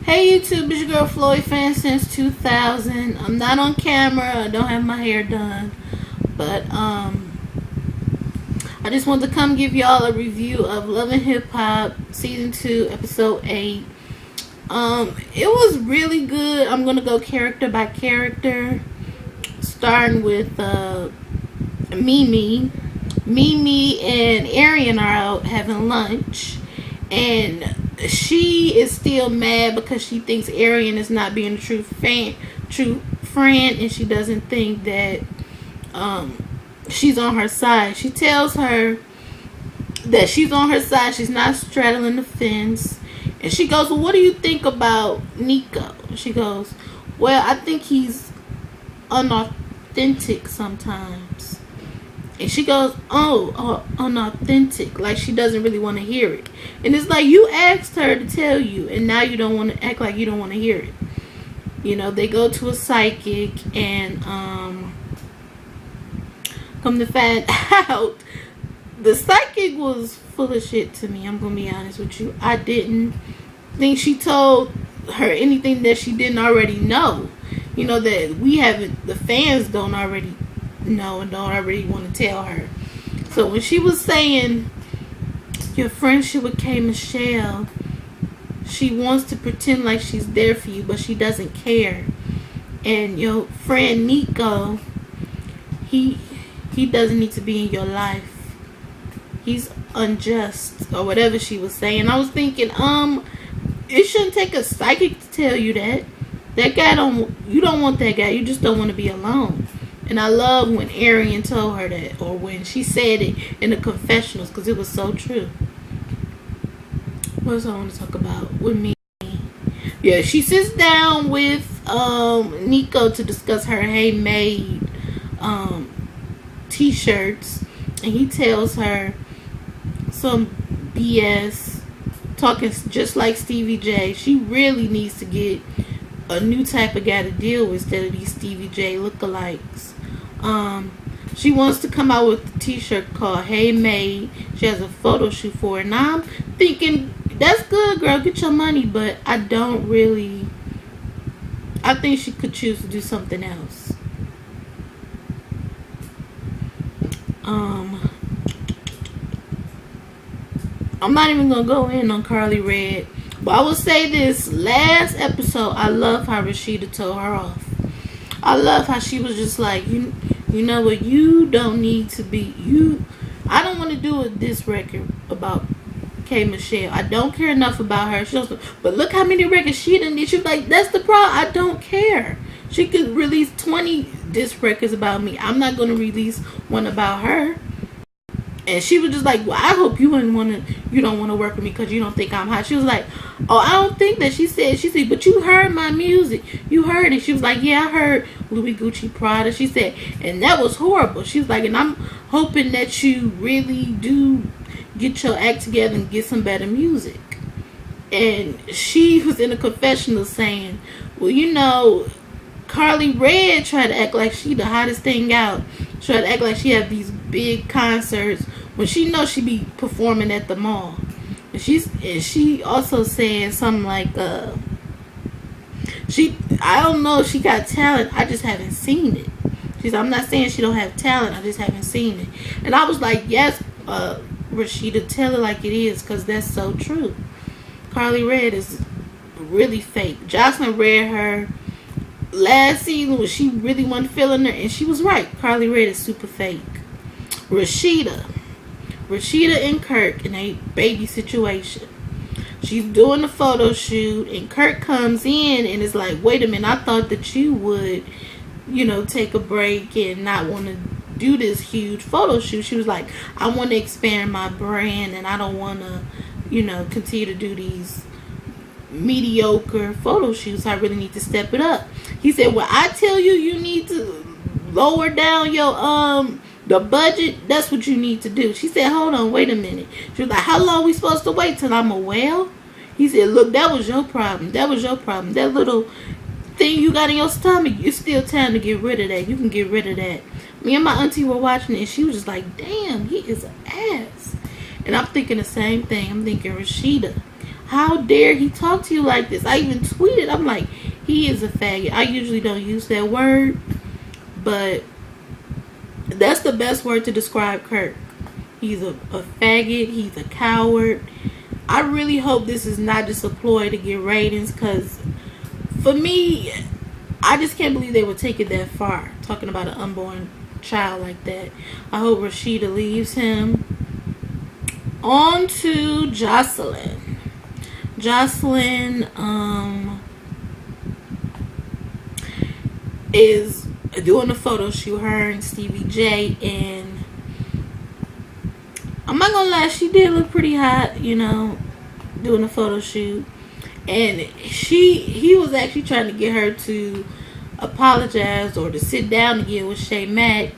Hey YouTube, it's your girl Floyd fan since 2000. I'm not on camera. I don't have my hair done. But I just wanted to come give y'all a review of Love and Hip Hop Season 2, Episode 8. It was really good. I'm gonna go character by character. Starting with Mimi. Mimi and Arian are out having lunch. And she is still mad because she thinks Arian is not being a true friend, and she doesn't think that she's on her side. She tells her that she's on her side. She's not straddling the fence. And she goes, well, what do you think about Nico? She goes, well, I think he's unauthentic sometimes. And she goes, oh, unauthentic. Like she doesn't really want to hear it. And it's like you asked her to tell you, and now you don't want to act like you don't want to hear it. You know, they go to a psychic, and come to find out, the psychic was full of shit to me. I'm going to be honest with you. I didn't think she told her anything that she didn't already know. You know, that we haven't, the fans don't already know and don't already want to tell her. So when she was saying your friendship with K. Michelle, she wants to pretend like she's there for you, but she doesn't care. And your friend Nico, he doesn't need to be in your life. He's unjust, or whatever she was saying. I was thinking, it shouldn't take a psychic to tell you that. That guy you don't want that guy. You just don't want to be alone. And I love when Arian told her that, or when she said it in the confessionals, because it was so true. What else I want to talk about with me? Yeah, she sits down with Nico to discuss her handmade t-shirts, and he tells her some BS, talking just like Stevie J. She really needs to get a new type of guy to deal with instead of these Stevie J lookalikes. She wants to come out with a t-shirt called Hey Made. She has a photo shoot for it. Now I'm thinking, that's good, girl, get your money, but I think she could choose to do something else. I'm not even gonna go in on Carly Red, but I will say this: last episode, I love how Rashida told her off. I love how she was just like, you know what, you don't need to be, I don't want to do a diss record about K. Michelle. I don't care enough about her. But look how many records she done did. She was like, that's the problem. I don't care. She could release 20 diss records about me. I'm not going to release one about her. And she was just like, well, I hope you don't want to work with me because you don't think I'm hot. She was like, oh, I don't think that. She said, but you heard my music. You heard it. She was like, yeah, I heard Louis Gucci Prada. She said, and that was horrible. She was like, and I'm hoping that you really do get your act together and get some better music. And she was in a confessional saying, well, you know, Carly Red tried to act like she the hottest thing out. Tried to act like she had these big concerts when she knows she be performing at the mall. And she also said something like, I don't know if she got talent, I just haven't seen it. She said, I'm not saying she don't have talent, I just haven't seen it. And I was like, yes, Rashida, tell it like it is, because that's so true. Carly Red is really fake. Jocelyn read her last season when she really wasn't feeling her, and she was right. Carly Red is super fake. Rashida and Kirk in a baby situation. She's doing the photo shoot, and Kirk comes in and is like, wait a minute, I thought that you would, take a break and not want to do this huge photo shoot. She was like, I want to expand my brand, and I don't want to, continue to do these mediocre photo shoots. I really need to step it up. He said, well, I tell you, you need to lower down your the budget. That's what you need to do. She said, hold on, wait a minute. She was like, how long are we supposed to wait till I'm a well? He said, look, that was your problem. That little thing you got in your stomach, it's still time to get rid of that. You can get rid of that. Me and my auntie were watching it, and she was just like, damn, he is an ass. And I'm thinking the same thing. I'm thinking, Rashida, How dare he talk to you like this? I even tweeted, I'm like, he is a faggot. I usually don't use that word, but that's the best word to describe Kirk. He's a faggot. He's a coward. I really hope this is not just a ploy to get ratings, because for me, I just can't believe they would take it that far, talking about an unborn child like that. I hope Rashida leaves him. On to Jocelyn. Jocelyn is doing a photo shoot, her and Stevie J, and I'm not gonna lie, she did look pretty hot, you know, doing a photo shoot. And he was actually trying to get her to apologize or to sit down again with Shay Mack,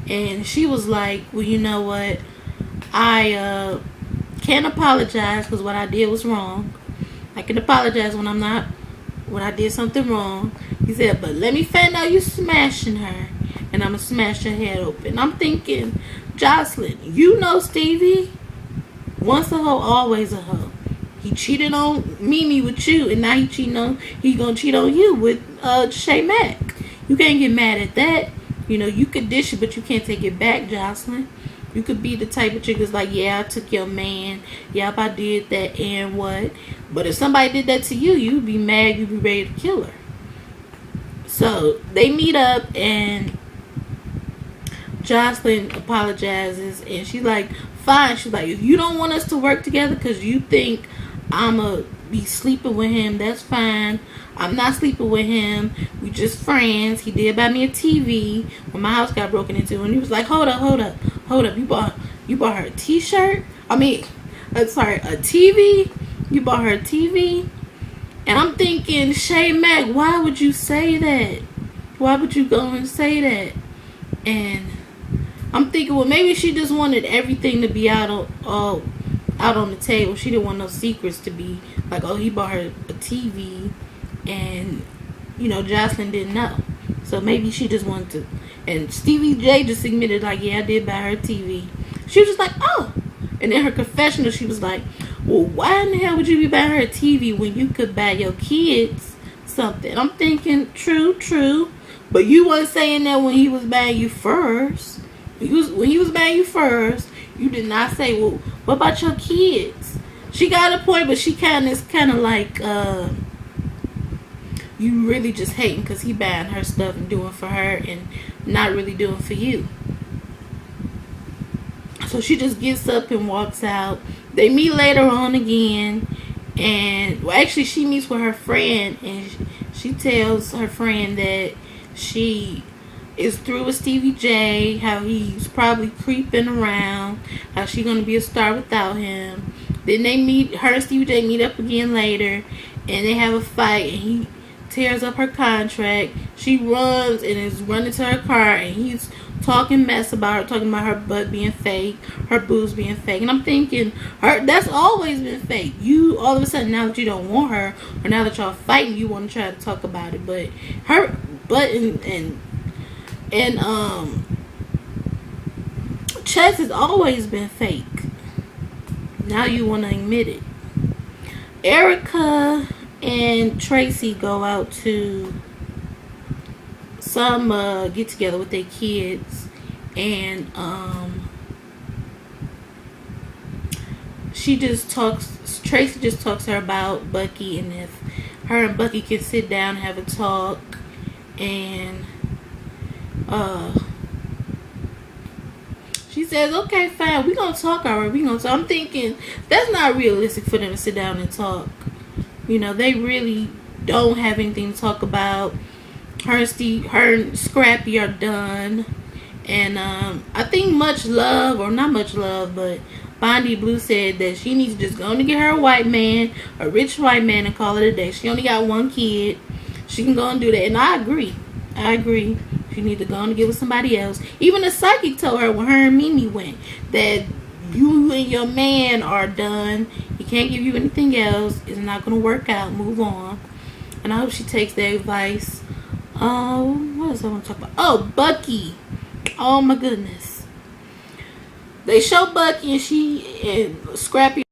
and she was like, well, you know what, I can't apologize because what I did was wrong. I can apologize when I did something wrong. He said, but let me find out you smashing her, and I'm gonna smash her head open. I'm thinking, Jocelyn, you know Stevie, once a hoe, always a hoe. He cheated on Mimi with you, and now he's gonna cheat on you with Shay Mack. You can't get mad at that. You know, you could dish it, but you can't take it back, Jocelyn. You could be the type of chick that's like, yeah, I took your man. Yep, I did that, and what? But if somebody did that to you, you'd be mad. You'd be ready to kill her. So they meet up, and Jocelyn apologizes, and she's like, fine. She's like, if you don't want us to work together because you think I'ma be sleeping with him, that's fine. I'm not sleeping with him. We just friends. He did buy me a TV when my house got broken into, and he was like, hold up. You bought her a t-shirt? A TV? You bought her a TV? And I'm thinking, Shay Mack, why would you say that? Why would you go and say that? And I'm thinking, well, maybe she just wanted everything to be out on the table. She didn't want no secrets to be like, oh, he bought her a TV, and you know, Jocelyn didn't know. So maybe she just wanted to. And Stevie J just admitted, like, yeah, I did buy her a TV. She was just like, oh. And in her confessional, she was like, well, why in the hell would you be buying her a TV when you could buy your kids something? I'm thinking, true. But you weren't saying that when he was buying you first. When he was buying you first, you did not say, well, what about your kids? She got a point, but she kind of like, you really just hating because he buying her stuff and doing for her and not really doing for you. So she just gets up and walks out. They meet later on again, and well, actually she meets with her friend, and she tells her friend that she is through with Stevie J, how he's probably creeping around, how she's gonna be a star without him. Then her and Stevie J meet up again later, and they have a fight, and he tears up her contract. She runs and is running to her car, and he's talking mess about her, talking about her butt being fake, her boobs being fake. And I'm thinking, that's always been fake. You, all of a sudden, now that you don't want her, or now that y'all fighting, you want to try to talk about it. But her butt and chest has always been fake. Now you want to admit it. Erica and Tracy go out to some get together with their kids, and Tracy just talks to her about Bucky, and if her and Bucky can sit down and have a talk, and she says, okay, fine, we're gonna talk, alright, we're gonna talk. I'm thinking that's not realistic for them to sit down and talk. You know, they really don't have anything to talk about. Her and Scrappy are done. And I think Much Love, or not Much Love, but Bondi Blue said that she needs to just go and get her a white man, a rich white man, and call it a day. She only got one kid. She can go and do that. And I agree. She need to go and get with somebody else. Even the psychic told her when her and Mimi went that you and your man are done. He can't give you anything else. It's not going to work out. Move on. And I hope she takes their advice. What else I want to talk about? Oh, Bucky. Oh my goodness. They show Bucky and Scrappy